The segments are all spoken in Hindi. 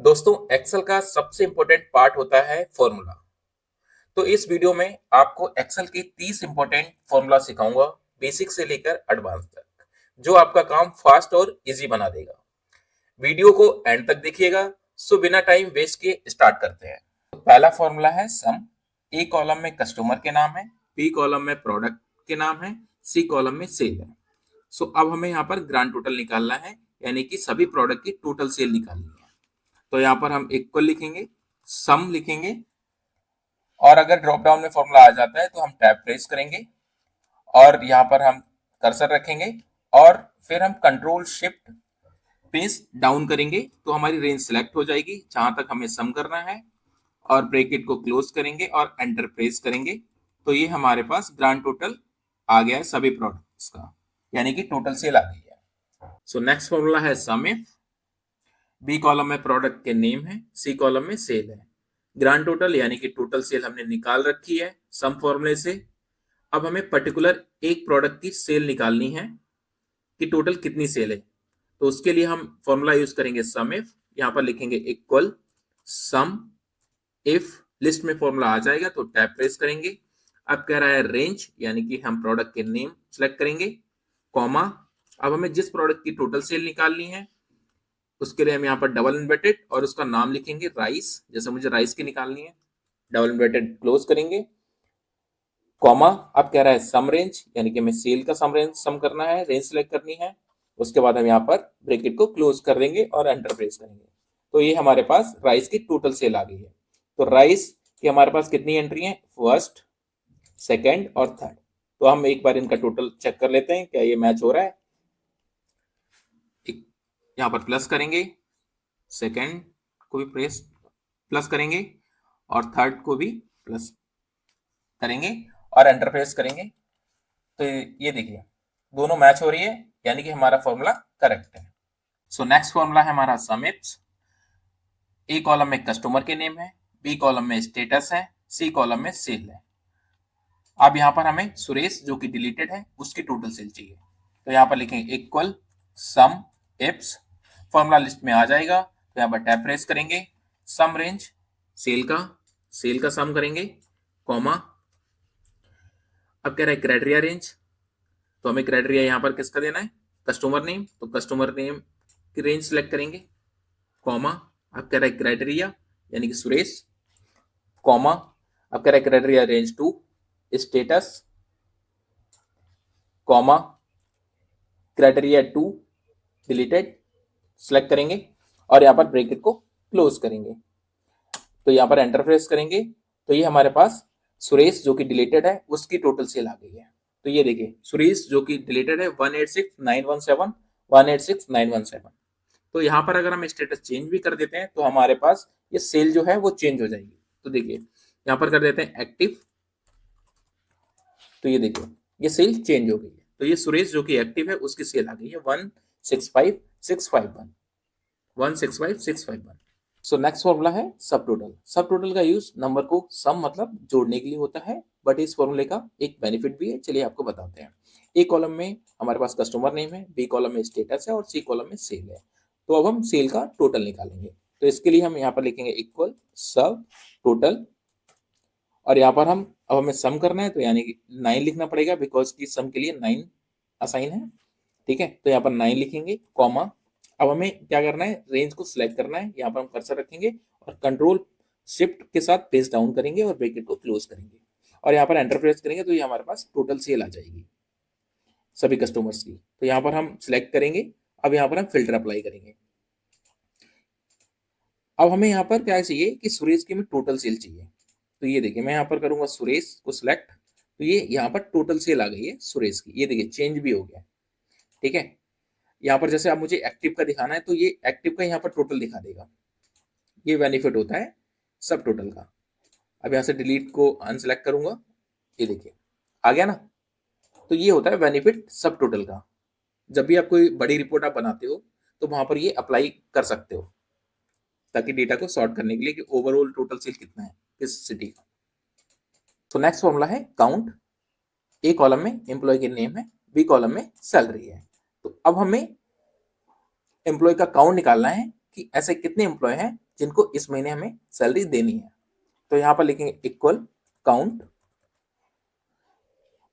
दोस्तों एक्सेल का सबसे इंपॉर्टेंट पार्ट होता है फॉर्मूला। तो इस वीडियो में आपको एक्सेल के 30 इंपॉर्टेंट फॉर्मूला सिखाऊंगा, बेसिक से लेकर एडवांस तक, जो आपका काम फास्ट और इजी बना देगा। वीडियो को एंड तक देखिएगा। सो बिना टाइम वेस्ट के स्टार्ट करते हैं। तो पहला फॉर्मूला है सम। ए कॉलम में कस्टमर के नाम है, बी कॉलम में प्रोडक्ट के नाम है, सी कॉलम में सेल है। सो अब हमें यहाँ पर ग्रांड टोटल निकालना है, यानी कि सभी प्रोडक्ट की टोटल सेल निकालनी है। तो यहाँ पर हम इक्वल लिखेंगे, सम लिखेंगे, और अगर ड्रॉप डाउन में फॉर्मूला आ जाता है तो हम टैब प्रेस करेंगे और यहाँ पर हम कर्सर रखेंगे और फिर हम कंट्रोल शिफ्ट पेस डाउन करेंगे तो हमारी रेंज सेलेक्ट हो जाएगी जहां तक हमें सम करना है, और ब्रैकेट को क्लोज करेंगे और एंटर प्रेस करेंगे। तो ये हमारे पास ग्रांड टोटल आ गया है सभी प्रोडक्ट्स का, यानी कि टोटल सेल आ गई है। सो नेक्स्ट फॉर्मूला है सम इफ। बी कॉलम में प्रोडक्ट के नेम है, सी कॉलम में सेल है। ग्रांड टोटल यानी कि टोटल सेल हमने निकाल रखी है सम फॉर्मूले से। अब हमें पर्टिकुलर एक प्रोडक्ट की सेल निकालनी है कि टोटल कितनी सेल है। तो उसके लिए हम फॉर्मूला यूज करेंगे सम इफ। यहाँ पर लिखेंगे इक्वल सम इफ, लिस्ट में फॉर्मूला आ जाएगा तो टैब प्रेस करेंगे। अब कह रहा है रेंज, यानी कि हम प्रोडक्ट के नेम सेलेक्ट करेंगे, कॉमा। अब हमें जिस प्रोडक्ट की टोटल सेल निकालनी है उसके लिए हम यहाँ पर डबल इन्वर्टेड और उसका नाम लिखेंगे राइस, जैसे मुझे राइस की निकालनी है, डबल इन्वर्टेड क्लोज करेंगे, कॉमा। अब कह रहा है सम रेंज, यानी कि हमें सेल का सम रेंज सम करना है, रेंज सेलेक्ट करनी है। उसके बाद हम यहाँ पर ब्रैकेट को क्लोज कर देंगे और एंटर प्रेस करेंगे। तो ये हमारे पास राइस की टोटल सेल आ गई है। तो राइस की हमारे पास कितनी एंट्री है, फर्स्ट, सेकेंड और थर्ड। तो हम एक बार इनका टोटल चेक कर लेते हैं क्या ये मैच हो रहा है। यहाँ पर प्लस करेंगे, सेकेंड को भी प्रेस प्लस करेंगे और थर्ड को भी प्लस करेंगे और एंटर प्रेस करेंगे। तो ये देखिए दोनों मैच हो रही है, यानी कि हमारा फॉर्मूला करेक्ट है। सो नेक्स्ट फॉर्मूला है हमारा सम इफ्स। ए कॉलम में कस्टमर के नेम है, बी कॉलम में स्टेटस है, सी कॉलम में सेल है। अब यहाँ पर हमें सुरेश जो कि डिलीटेड है उसकी टोटल सेल चाहिए। तो यहाँ पर लिखेंगे इक्वल सम इफ्स, फॉर्मूला लिस्ट में आ जाएगा तो यहाँ पर टैब प्रेस करेंगे, सम रेंज सेल का सम करेंगे, कॉमा। अब कह रहा है क्राइटेरिया रेंज, तो हमें क्राइटेरिया यहाँ पर किसका देना है, कस्टमर नेम, तो कस्टमर नेम की रेंज सेलेक्ट करेंगे, कॉमा। अब कह रहा है क्राइटेरिया यानी कि सुरेश, कॉमा। अब कह रहा है criteria range 2 status, comma, criteria 2 deleted select करेंगे और यहाँ पर ब्रैकेट को क्लोज करेंगे। तो यहाँ पर एंटर प्रेस करेंगे तो ये हमारे पास सुरेश जो कि डिलीटेड है उसकी टोटल सेल आ गई है। तो ये देखिए सुरेश जो कि डिलीटेड है 186,917 186,917। तो यहाँ पर अगर हम स्टेटस चेंज भी कर देते हैं तो हमारे पास ये सेल जो है वो चेंज हो जाएगी। तो देखिए यहाँ पर कर देते हैं एक्टिव, तो ये देखिए ये सेल चेंज हो गई है। तो ये सुरेश जो कि एक्टिव है उसकी सेल आ गई है 165,651 165,651। सो नेक्स्ट फॉर्मूला है सब टोटल। सब टोटल का यूज नंबर को सम मतलब जोड़ने के लिए होता है, बट इस फॉर्मूले का एक बेनिफिट भी है, चलिए आपको बताते हैं। ए कॉलम में हमारे पास कस्टमर नेम है, बी कॉलम में स्टेटस है और सी कॉलम में सेल है। तो अब हम सेल का टोटल निकालेंगे। तो इसके लिए हम यहाँ पर लिखेंगे इक्वल सब टोटल, और यहाँ पर हम अब हमें सम करना है तो यानी कि 9 लिखना पड़ेगा बिकॉज की सम के लिए 9 असाइन है। ठीक है, तो यहाँ पर 9 लिखेंगे, कॉमा। अब हमें क्या करना है, रेंज को सिलेक्ट करना है, यहाँ पर हम कर्सर रखेंगे और कंट्रोल शिफ्ट के साथ पेज डाउन करेंगे और ब्रैकेट को क्लोज करेंगे और यहाँ पर एंटर प्रेस करेंगे तो ये हमारे पास टोटल सेल आ जाएगी सभी कस्टमर्स की। तो यहाँ पर हम सिलेक्ट करेंगे, अब यहाँ पर हम फिल्टर अप्लाई करेंगे। अब हमें यहाँ पर क्या चाहिए कि सुरेश की हमें टोटल सेल चाहिए। तो ये देखिए मैं यहाँ पर करूंगा सुरेश को सिलेक्ट, तो ये यहाँ पर टोटल सेल आ गई है सुरेश की। ये देखिए चेंज भी हो गया। ठीक है, यहाँ पर जैसे अब मुझे एक्टिव का दिखाना है तो ये एक्टिव का यहाँ पर टोटल दिखा देगा। ये बेनिफिट होता है सब टोटल का। अब यहाँ से डिलीट को अनसेलेक्ट करूंगा, ये देखिए आ गया ना। तो ये होता है बेनिफिट सब टोटल का। जब भी आप कोई बड़ी रिपोर्ट आप बनाते हो तो वहां पर ये अप्लाई कर सकते हो ताकि डेटा को सॉर्ट करने के लिए कि ओवरऑल टोटल सेल कितना है किस सिटी का। तो नेक्स्ट फॉर्मूला है काउंट। ए कॉलम में एम्प्लॉय के नेम है, बी कॉलम में सैलरी है। तो अब हमें एम्प्लॉय का काउंट निकालना है कि ऐसे कितने एम्प्लॉय हैं जिनको इस महीने हमें सैलरी देनी है। तो यहाँ पर लिखेंगे इक्वल काउंट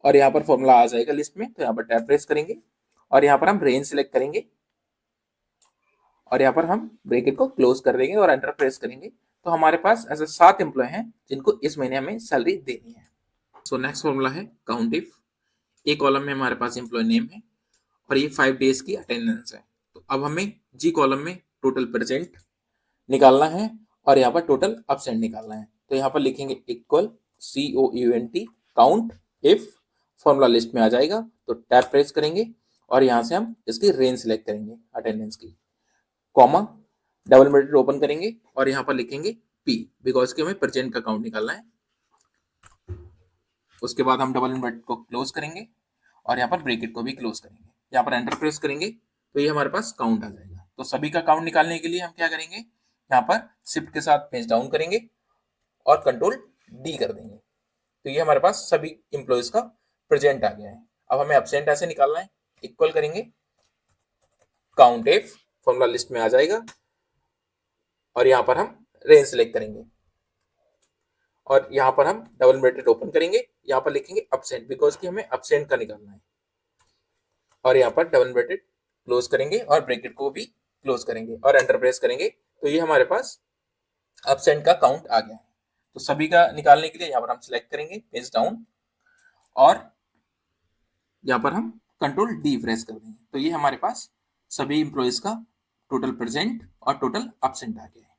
और यहाँ पर फॉर्मूला आ जाएगा लिस्ट में। तो यहाँ पर टैब प्रेस करेंगे और यहाँ पर हम रेंज सिलेक्ट करेंगे और यहाँ पर हम ब्रैकेट को क्लोज कर देंगे और एंटर प्रेस करेंगे। तो हमारे पास ऐसे 7 एम्प्लॉय हैं जिनको इस महीने हमें सैलरी देनी है। सो नेक्स्ट फॉर्मूला है काउंट इफ। ए कॉलम में हमारे पास एम्प्लॉय नेम है और ये 5 डेज की अटेंडेंस है। तो अब हमें जी कॉलम में टोटल प्रेजेंट निकालना है और यहाँ पर टोटल अब्सेंट निकालना है। तो यहाँ पर लिखेंगे equal COUNT count if, formula list में आ जाएगा। तो टैब प्रेस करेंगे और यहाँ से हम इसकी रेंज सिलेक्ट करेंगे अटेंडेंस की, कॉमा डबल ब्रैकेट ओपन करेंगे और यहाँ पर लिखेंगे P बिकॉज कि हमें प्रेजेंट का काउंट निकालना है। उसके बाद हम डबल ब्रैकेट को क्लोज करेंगे और यहाँ पर ब्रैकेट को भी क्लोज करेंगे। यहाँ पर एंटर प्रेस करेंगे तो ये हमारे पास काउंट आ जाएगा। तो सभी का काउंट निकालने के लिए हम क्या करेंगे, यहाँ पर शिफ्ट के साथ पेज डाउन करेंगे और कंट्रोल D कर देंगे। तो ये हमारे पास सभी इंप्लॉइज का प्रेजेंट आ गया है। अब हमें एब्सेंट ऐसे निकालना है, इक्वल करेंगे काउंट इफ, फॉर्मूला लिस्ट में आ जाएगा और यहाँ पर हम रेंज सिलेक्ट करेंगे और यहाँ पर हम डबल ब्रैकेट ओपन करेंगे। यहाँ पर लिखेंगे एब्सेंट बिकॉज कि हमें एब्सेंट का निकालना है और यहाँ पर डबल ब्रैकेट क्लोज करेंगे और ब्रैकेट को भी क्लोज करेंगे और एंटर प्रेस करेंगे। तो ये हमारे पास एब्सेंट का काउंट आ गया है। तो सभी का निकालने के लिए यहाँ पर हम सिलेक्ट करेंगे पेज डाउन और यहाँ पर हम कंट्रोल D प्रेस कर देंगे। तो ये हमारे पास सभी इंप्लॉइज का टोटल प्रेजेंट और टोटल एब्सेंट आ गया है।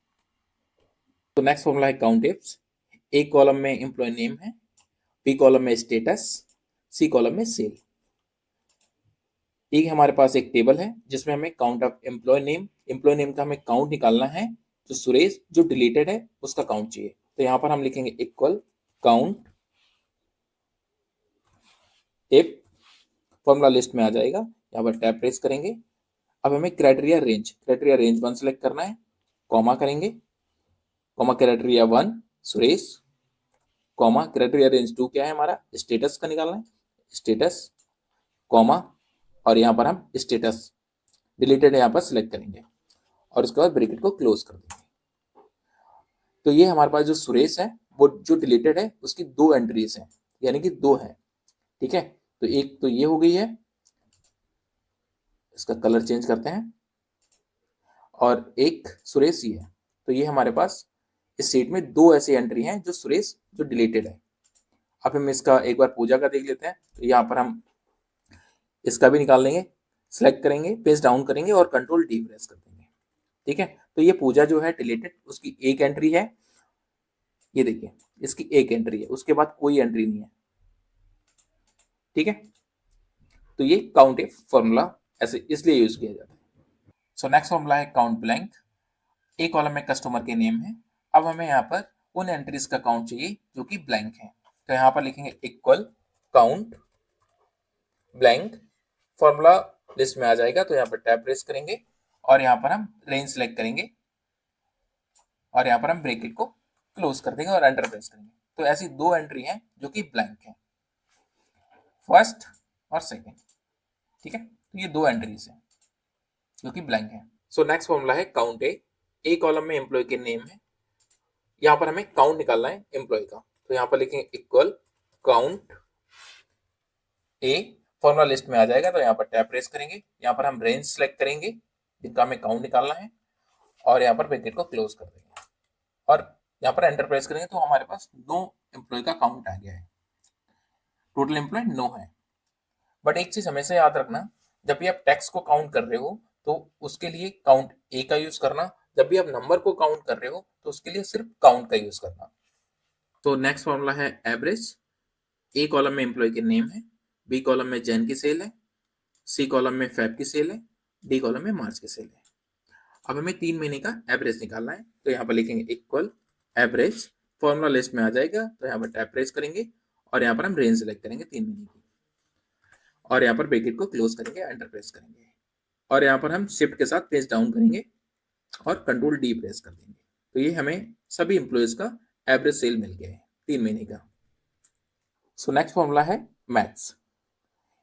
तो नेक्स्ट फॉर्मूला है काउंट इफ्स। ए कॉलम में एम्प्लॉय नेम है, बी कॉलम में स्टेटस, सी कॉलम में सेल। एक हमारे पास एक टेबल है जिसमें हमें काउंट ऑफ एम्प्लॉय नेम का हमें काउंट निकालना है। जो सुरेश जो डिलीटेड है उसका काउंट चाहिए। तो यहाँ पर हम लिखेंगे equal count if, formula list में आ जाएगा। यहाँ पर टैब प्रेस करेंगे। अब हमें क्राइटेरिया रेंज 1 सेलेक्ट करना है, कॉमा करेंगे, comma criteria 1 Suresh, comma criteria range 2 क्या है हमारा स्टेटस का निकालना है, स्टेटस, कॉमा और यहाँ पर हम स्टेटस डिलीटेड यहाँ पर सिलेक्ट करेंगे और उसके बाद ब्रैकेट को क्लोज कर देंगे। तो ये हमारे पास जो सुरेश है वो जो डिलीटेड है उसकी 2 एंट्रीज हैं, यानी कि 2 है। ठीक है, तो एक तो ये हो गई है, इसका कलर चेंज करते हैं, और एक सुरेश ही है। तो ये हमारे पास इस सीट में 2 ऐसी एंट्री हैं जो सुरेश जो डिलीटेड है। अब हम इसका एक बार पूजा का देख लेते हैं। तो यहाँ पर हम इसका भी निकाल लेंगे, सिलेक्ट करेंगे, पेज डाउन करेंगे और कंट्रोल D प्रेस कर देंगे। ठीक है, तो ये पूजा जो है डिलीटेड उसकी एक एंट्री है, ये देखिए इसकी एक एंट्री है, उसके बाद कोई एंट्री नहीं है। ठीक है, तो ये काउंट इफ फॉर्मूला ऐसे इसलिए यूज किया जाता है। सो नेक्स्ट फॉर्मूला है काउंट ब्लैंक। ए कॉलम में कस्टमर के नेम है। अब हमें यहाँ पर उन एंट्रीज का काउंट चाहिए जो कि ब्लैंक है। तो यहाँ पर लिखेंगे equal count blank, formula list में आ जाएगा। तो यहाँ पर टैब प्रेस करेंगे और यहाँ पर हम रेंज सेलेक्ट करेंगे और यहाँ पर हम ब्रैकेट को क्लोज कर देंगे और एंटर प्रेस करेंगे। तो ऐसी 2 एंट्री हैं जो कि ब्लैंक है, फर्स्ट और सेकेंड। ठीक है, तो ये 2 एंट्रीज हैं जो कि ब्लैंक है। सो नेक्स्ट फॉर्मूला है काउंट ए कॉलम में एम्प्लॉय के नेम है। यहाँ पर हमें काउंट निकालना है एम्प्लॉय का। तो यहाँ पर लिखेंगे इक्वल काउंट ए, फॉर्मूला लिस्ट में आ जाएगा। तो यहाँ पर टैब प्रेस करेंगे, यहाँ पर हम रेंज सेलेक्ट करेंगे जिनका हमें काउंट निकालना है और यहाँ पर ब्रैकेट को क्लोज कर देंगे और यहाँ पर एंटर प्रेस करेंगे। तो हमारे पास 9 एम्प्लॉय का काउंट आ गया है, टोटल एम्प्लॉय 9 है। बट एक चीज हमेशा याद रखना, जब भी आप टेक्स्ट को काउंट कर रहे हो तो उसके लिए काउंट ए का यूज करना, जब भी आप नंबर को काउंट कर रहे हो तो उसके लिए सिर्फ काउंट का यूज करना। तो नेक्स्ट फॉर्मूला है एवरेज। ए कॉलम में एम्प्लॉय के नेम है, बी कॉलम में जैन की सेल है, सी कॉलम में फेब की सेल है, डी कॉलम में मार्च की सेल है। अब हमें 3 महीने का एवरेज निकालना है। तो यहाँ पर लिखेंगे इक्वल एवरेज, फॉर्मूला लिस्ट में आ जाएगा। तो यहाँ पर टैब प्रेस करेंगे और यहाँ पर हम रेंज सेलेक्ट करेंगे 3 महीने की और यहाँ पर ब्रैकेट को क्लोज करेंगे, एंटर प्रेस करेंगे और यहाँ पर हम शिफ्ट के साथ पेज डाउन करेंगे और कंट्रोल D प्रेस कर देंगे। तो ये हमें सभी इंप्लॉइज का एवरेज सेल मिल गया है 3 महीने का। सो नेक्स्ट फॉर्मूला है मैथ्स।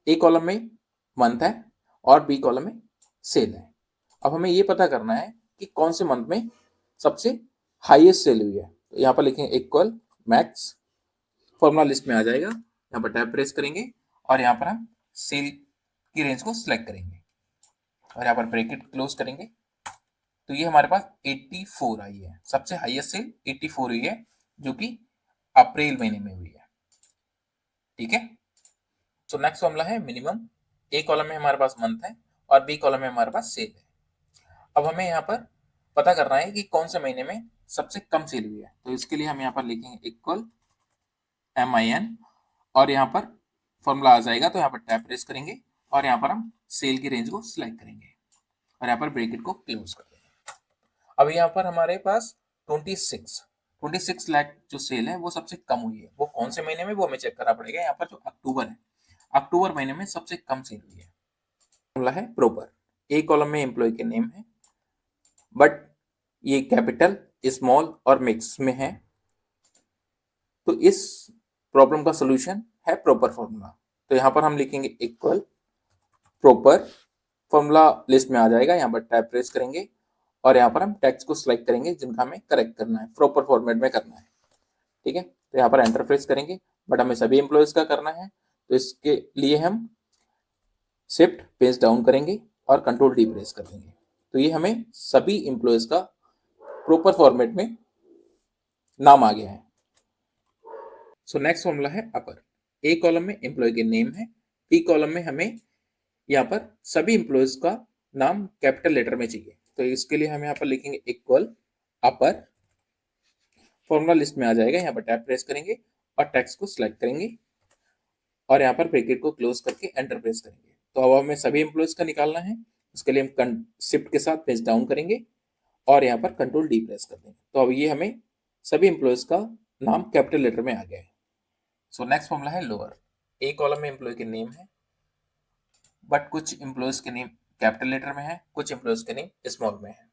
ए कॉलम में मंथ है और बी कॉलम में सेल है। अब हमें ये पता करना है कि कौन से मंथ में सबसे हाईएस्ट सेल हुई है। तो यहाँ पर लिखेंगे इक्वल मैक्स, फॉर्मूला लिस्ट में आ जाएगा, यहाँ पर टैब प्रेस करेंगे और यहाँ पर हम सेल की रेंज को सिलेक्ट करेंगे और यहाँ पर ब्रैकेट क्लोज करेंगे। तो ये हमारे पास 84 आई है, सबसे हाईएस्ट सेल 84 हुई है जो कि अप्रैल महीने में हुई है। ठीक है, तो नेक्स्ट फॉर्मूला है मिनिमम। ए कॉलम में हमारे पास मंथ है और बी कॉलम में हमारे पास सेल है। अब हमें यहाँ पर पता करना है कि कौन से महीने में सबसे कम सेल हुई है। तो इसके लिए हम यहाँ पर लिखेंगे इक्वल MIN और यहाँ पर फॉर्मूला आ जाएगा। तो यहाँ पर टैब प्रेस करेंगे और यहाँ पर हम सेल की रेंज को सिलेक्ट करेंगे और यहाँ पर ब्रैकेट को क्लोज कर देंगे। अब यहाँ पर हमारे पास 26 लाख जो सेल है वो सबसे कम हुई है। वो कौन से महीने में, वो हमें चेक करना पड़ेगा। यहाँ पर जो अक्टूबर है, अक्टूबर महीने में सबसे कम सेल हुई है। फॉर्मूला है प्रॉपर। ए कॉलम में एम्प्लॉय के नेम है, बट ये कैपिटल, स्मॉल और मिक्स में है। तो इस प्रॉब्लम का सोल्यूशन है प्रॉपर फॉर्मूला। तो यहाँ पर हम लिखेंगे इक्वल प्रॉपर, फॉर्मूला लिस्ट में आ जाएगा। यहाँ पर टैब प्रेस करेंगे और यहाँ पर हम टेक्स्ट को सिलेक्ट करेंगे जिनका हमें करेक्ट करना है, प्रॉपर फॉर्मेट में करना है। ठीक है, तो यहाँ पर एंटर प्रेस करेंगे, बट हमें सभी एम्प्लॉयज का करना है। तो इसके लिए हम शिफ्ट पेज डाउन करेंगे और कंट्रोल डी प्रेस कर देंगे। तो ये हमें सभी एम्प्लॉयज का प्रॉपर फॉर्मेट में नाम आ गया है। सो नेक्स्ट फॉर्मूला है अपर। ए कॉलम में एम्प्लॉय के नेम है, बी कॉलम में हमें यहाँ पर सभी एम्प्लॉयज का नाम कैपिटल लेटर में चाहिए। तो इसके लिए हम यहाँ पर लिखेंगे इक्वल अपर, फॉर्मूला लिस्ट में आ जाएगा। यहाँ पर टैब प्रेस करेंगे और टेक्स्ट को सिलेक्ट करेंगे और यहाँ पर ब्रैकेट को क्लोज करके एंटर प्रेस करेंगे। तो अब हमें सभी एम्प्लॉयज का निकालना है। उसके लिए हम शिफ्ट के साथ पेज डाउन करेंगे और यहाँ पर कंट्रोल डी प्रेस कर देंगे। तो अब ये हमें सभी एम्प्लॉयज का नाम कैपिटल लेटर में आ गया है। सो नेक्स्ट फॉर्मूला है लोअर। ए कॉलम में एम्प्लॉय के नेम है, बट कुछ एम्प्लॉयज के नेम कैपिटल लेटर में है, कुछ एम्प्लॉयज के नेम स्मॉल में है।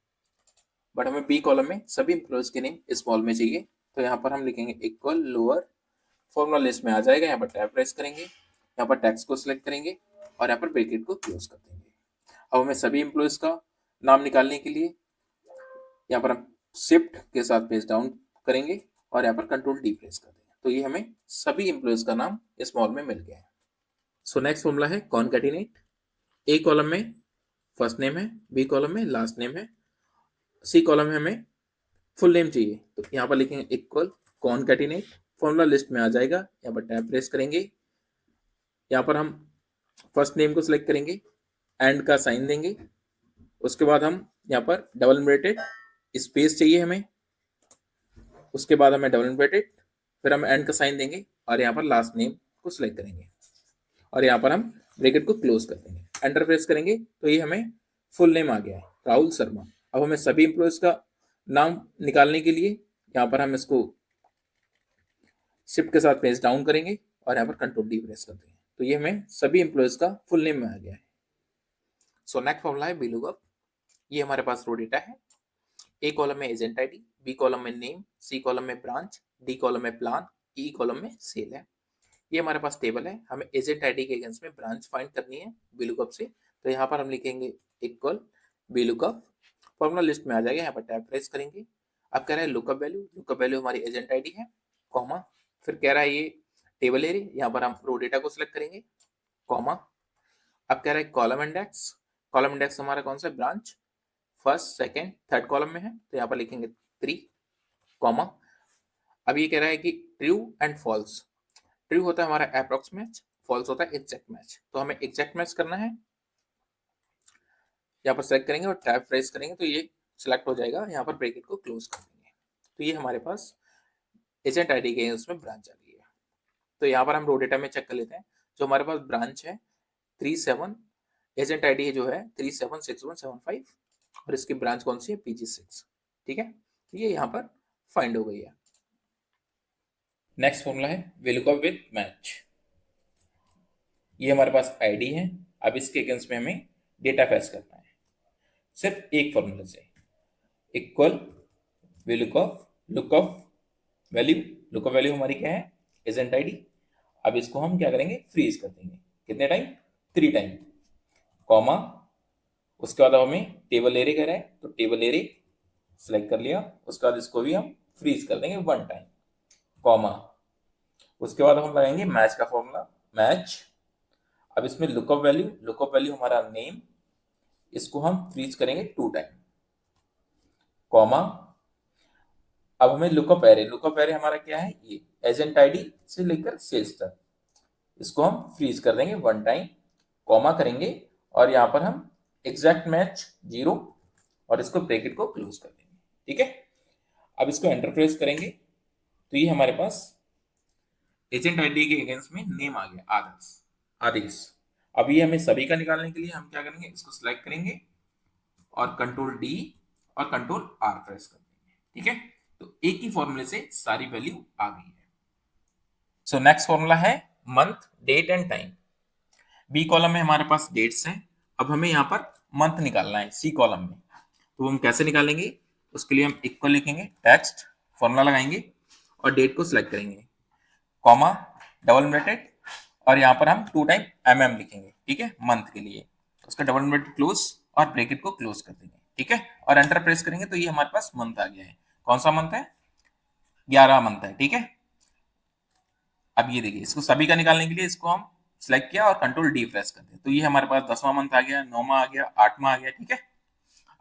बट हमें बी कॉलम में सभी एम्प्लॉयज के नेम स्मॉल में चाहिए। तो यहाँ पर हम लिखेंगे इक्वल लोअर, फॉर्मूला लिस्ट में आ जाएगा। यहाँ पर टैब प्रेस करेंगे, यहाँ पर टेक्स्ट को सिलेक्ट करेंगे और यहाँ पर ब्रैकेट को क्लोज कर देंगे। अब हमें सभी एम्प्लॉयज का नाम निकालने के लिए यहाँ पर हम शिफ्ट के साथ पेज डाउन करेंगे और यहाँ पर कंट्रोल डी प्रेस कर देंगे। तो ये हमें सभी एम्प्लॉयज का नाम स्मॉल में मिल गया है। सो नेक्स्ट फॉर्मूला है कॉनकैटिनेट। ए कॉलम में फर्स्ट नेम है, बी कॉलम में लास्ट नेम है, सी कॉलम में हमें फुल नेम चाहिए। तो यहाँ पर लिखेंगे इक्वल कॉनकैटिनेट, फॉर्मूला लिस्ट में आ जाएगा। यहाँ पर टैब प्रेस करेंगे, यहाँ पर हम फर्स्ट नेम को सिलेक्ट करेंगे, एंड का साइन देंगे। उसके बाद हम यहाँ पर डबल ब्रैकेट स्पेस चाहिए हमें, उसके बाद हमें डबल ब्रैकेट, फिर हम एंड का साइन देंगे और यहाँ पर लास्ट नेम को सिलेक्ट करेंगे और यहाँ पर हम ब्रैकेट को क्लोज कर देंगे, एंटर प्रेस करेंगे। तो ये हमें फुल नेम आ गया है, राहुल शर्मा। अब हमें सभी एम्प्लॉयज का नाम निकालने के लिए यहाँ पर हम इसको शिफ्ट के साथ पेज डाउन करेंगे और यहाँ पर कंट्रोल डी प्रेस कर देंगे। तो ये हमें सभी एम्प्लॉयज का फुल नेम में आ गया है। सो नेक्स्ट फॉर्मूला है VLOOKUP। ये हमारे पास रो डेटा है। ए कॉलम में एजेंट आईडी, बी कॉलम में नेम, सी कॉलम में ब्रांच, डी कॉलम में प्लान, ई कॉलम में सेल है। ये हमारे पास टेबल है। हमें एजेंट आईडी के अगेंस्ट में ब्रांच फाइंड करनी है VLOOKUP से। तो यहाँ पर हम लिखेंगे इक्वल VLOOKUP, फॉर्मूला लिस्ट में आ जाएगा। यहाँ पर टैब प्रेस करेंगे। अब कह रहा है लुकअप वैल्यू हमारी एजेंट आईडी है, कॉमा, फिर कह रहा है ये टेबल एरिया, यहाँ पर हम रो डेटा को सिलेक्ट करेंगे, कॉमा। अब कह रहा है कॉलम इंडेक्स हमारा कौन सा branch, first second third column में है। तो यहाँ पर लिखेंगे 3, कॉमा। अब ये कह रहा है कि ट्रू एंड फॉल्स। ट्रू होता है हमारा अप्रॉक्स मैच, फॉल्स होता है एग्जैक्ट मैच। तो हमें एग्जैक्ट मैच करना है, यहाँ पर सेलेक्ट करेंगे और टैब प्रेस करेंगे तो ये सिलेक्ट हो जाएगा। यहाँ पर ब्रैकेट को क्लोज कर देंगे। तो ये हमारे पास एजेंट आईडी के उसमें ब्रांच आ गई है। तो यहाँ पर हम रो डेटा में चेक कर लेते हैं। जो हमारे पास ब्रांच है 37, एजेंट आईडी जो है 376175 और इसकी ब्रांच कौन सी है PG6। ठीक है, ये यहाँ पर फाइंड हो गई है। नेक्स्ट फॉर्मूला है VLOOKUP विद मैच। ये हमारे पास आईडी है। अब इसके अगेंस्ट में हमें डेटा फैच करना है सिर्फ एक फॉर्मूले से, इक्वल लुकअप वैल्यू हमारी क्या है एजेंट आईडी। अब इसको हम क्या करेंगे फ्रीज कर देंगे, कितने टाइम 3 टाइम, कॉमा। उसके बाद हमें टेबल एरे कह रहा है तो टेबल एरे सिलेक्ट कर लिया, उसके बाद इसको भी हम फ्रीज कर देंगे 1 टाइम, कॉमा, उसके बाद हम लगाएंगे मैच का फॉर्मूला, मैच। अब इसमें लुकअप वैल्यू हमारा नेम, इसको हम फ्रीज करेंगे 2 टाइम, कॉमा। अब हमें लुकअप एरे हमारा क्या है, ये एजेंट आईडी से लेकर सेल्स तक, इसको हम फ्रीज कर देंगे 1 टाइम, कॉमा करेंगे, और यहाँ पर हम एग्जैक्ट मैच 0 और इसको ब्रैकेट को क्लोज कर देंगे, ठीक है। अब इसको एंटर प्रेस करेंगे तो ये हमारे पास एजेंट आईडी के अगेंस्ट में नेम आ गया, आदेश। अब ये हमें सभी का निकालने के लिए हम क्या करेंगे, इसको सिलेक्ट करेंगे और कंट्रोल डी और कंट्रोल आर प्रेस कर देंगे, ठीक है। तो एक ही फॉर्मूले से सारी वैल्यू आ गई है। सो नेक्स्ट फॉर्मूला है month, date and time. B column में हमारे पास डेट्स हैं, अब हमें यहाँ पर मंथ निकालना है सी कॉलम में। तो हम कैसे निकालेंगे, उसके लिए हम इक्वल लिखेंगे, टेक्स्ट फॉर्मूला लगाएंगे और डेट को सिलेक्ट करेंगे, कॉमा, डबल ब्रैकेट, और यहाँ पर हम 2 टाइम mm लिखेंगे, ठीक है, मंथ के लिए। उसका डबल ब्रैकेट क्लोज और ब्रैकेट को क्लोज कर देंगे, ठीक है, और एंटर प्रेस करेंगे तो ये हमारे पास मंथ आ गया है। कौन सा मंथ है, 11 मंथ है, ठीक है। अब ये देखिए, इसको सभी का निकालने के लिए इसको हम सिलेक्ट किया और कंट्रोल डी प्रेस कर दिया, तो ये हमारे पास 10वां मंथ आ गया, 9वां आ गया, 8वां आ गया, ठीक है।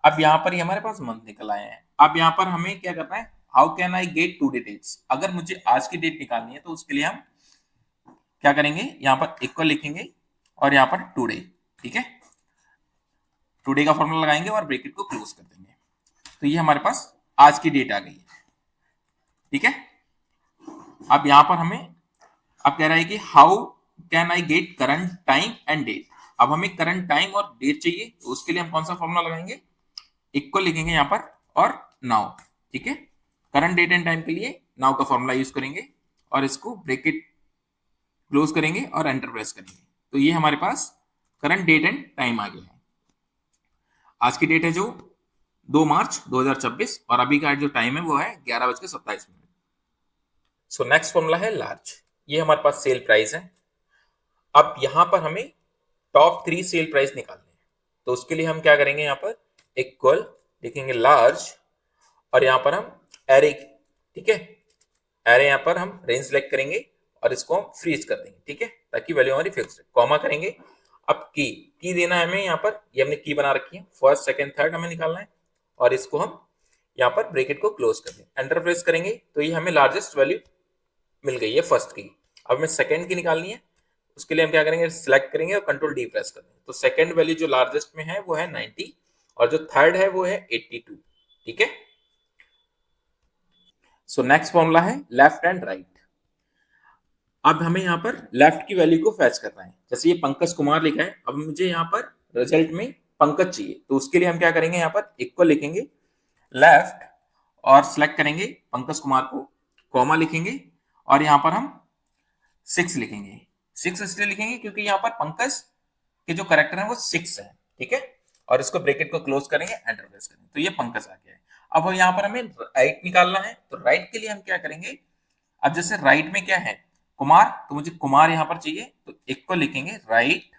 अब यहाँ पर ही हमारे पास मंथ निकल आए हैं। अब यहाँ पर हमें क्या करना है, how can I get today dates. अगर मुझे आज की डेट निकालनी है तो उसके लिए हम क्या करेंगे, यहाँ पर इक्वल लिखेंगे और यहाँ पर टुडे, ठीक है, टुडे का फॉर्मूला लगाएंगे और ब्रैकेट को क्लोज कर देंगे, तो ये हमारे पास आज की डेट आ गई है, ठीक है। अब यहाँ पर हमें अब कह रहा है कि how can I get current time and date. अब हमें करंट टाइम और डेट चाहिए, तो उसके लिए हम कौन सा फॉर्मूला लगाएंगे, इक्वल लिखेंगे यहाँ पर और नाउ, ठीक है। करंट डेट एंड टाइम के लिए नाउ का फॉर्मूला यूज करेंगे और इसको ब्रैकेट क्लोज करेंगे और एंटर प्रेस करेंगे, तो ये हमारे पास करंट डेट एंड टाइम आ गया है। आज की डेट है जो 2 मार्च 2026 और अभी का जो टाइम है वो है 11:27। सो नेक्स्ट फॉर्मूला है लार्ज, ये हमारे पास सेल प्राइस है। अब यहां पर हमें टॉप 3 सेल प्राइस निकालने हैं, तो उसके लिए हम क्या करेंगे, यहाँ पर इक्वल लिखेंगे लार्ज और यहाँ पर हम एरे, ठीक है, एरे यहाँ पर हम रेंज सेलेक्ट करेंगे और इसको हम फ्रीज कर देंगे, ठीक है, ताकि वैल्यू हमारी फिक्स है, कॉमा करेंगे। अब की देना है हमें, यहाँ पर ये हमने की बना रखी है, फर्स्ट सेकंड थर्ड हमें निकालना है और इसको हम यहाँ पर ब्रैकेट को क्लोज कर देंगे, एंटर प्रेस करेंगे तो ये हमें लार्जेस्ट वैल्यू मिल गई है फर्स्ट की। अब हमें सेकंड की निकालनी है, उसके लिए हम क्या करेंगे, सिलेक्ट करेंगे और कंट्रोल डी प्रेस कर देंगे, तो सेकंड वैल्यू जो लार्जेस्ट में है वो है 90 और जो थर्ड है वो है 82, ठीक है। सो नेक्स्ट फॉर्मूला है लेफ्ट एंड राइट। अब हमें यहाँ पर लेफ्ट की वैल्यू को फैच करना है, जैसे ये पंकज कुमार लिखा है, अब मुझे यहाँ पर रिजल्ट में पंकज चाहिए, तो उसके लिए हम क्या करेंगे, यहाँ पर इक्वल लिखेंगे लेफ्ट और सिलेक्ट करेंगे पंकज कुमार को, कॉमा लिखेंगे और यहाँ पर हम 6 लिखेंगे। 6 इसलिए लिखेंगे क्योंकि यहाँ पर पंकज के जो करेक्टर है वो 6 है, ठीक है, और इसको ब्रैकेट को क्लोज करेंगे, एंटर प्रेस करेंगे, तो ये पंकज आ गया है। अब यहाँ पर हमें राइट निकालना है, तो राइट के लिए हम क्या करेंगे, अब जैसे राइट में क्या है कुमार, तो मुझे कुमार यहाँ पर चाहिए, तो इक्वल लिखेंगे राइट,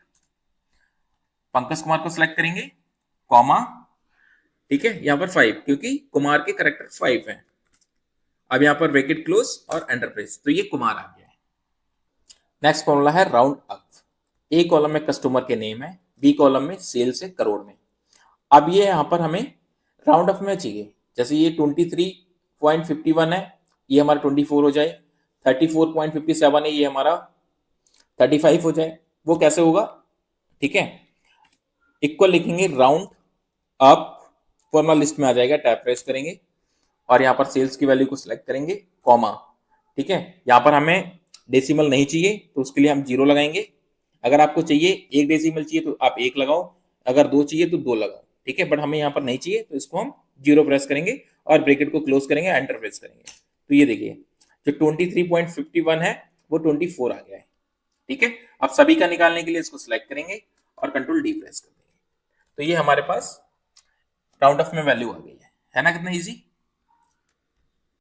पंकज कुमार को सिलेक्ट करेंगे, कॉमा, ठीक है, यहाँ पर 5 क्योंकि कुमार के करेक्टर 5 है। अब यहाँ पर ब्रैकेट क्लोज और एंटर प्रेस, तो ये कुमार आ गया है। नेक्स्ट फॉर्मूला है राउंड अप। ए कॉलम में कस्टमर के नेम है, बी कॉलम में सेल्स है करोड़ में। अब ये यहाँ पर हमें राउंड अप में चाहिए, जैसे ये 23.51 है, ये हमारा 24 हो जाए, 34.57 है, ये हमारा 35 हो जाए, वो कैसे होगा, ठीक है, इक्वल लिखेंगे राउंड अप, फॉर्मूला लिस्ट में आ जाएगा, टैब प्रेस करेंगे और यहाँ पर सेल्स की वैल्यू को सिलेक्ट करेंगे, कॉमा, ठीक है। यहाँ पर हमें डेसिमल नहीं चाहिए तो उसके लिए हम 0 लगाएंगे, अगर आपको चाहिए 1 डेसिमल चाहिए तो आप 1 लगाओ, अगर 2 चाहिए तो 2 लगाओ, ठीक है, बट हमें यहाँ पर नहीं चाहिए तो इसको हम 0 प्रेस करेंगे और ब्रैकेट को क्लोज करेंगे, एंटर प्रेस करेंगे, तो ये देखिए जो 23.51 है वो 24 आ गया है, ठीक है। अब सभी का निकालने के लिए इसको सिलेक्ट करेंगे और कंट्रोल डी प्रेस कर देंगे, तो ये हमारे पास राउंड ऑफ में वैल्यू आ गई है ना, कितना इजी।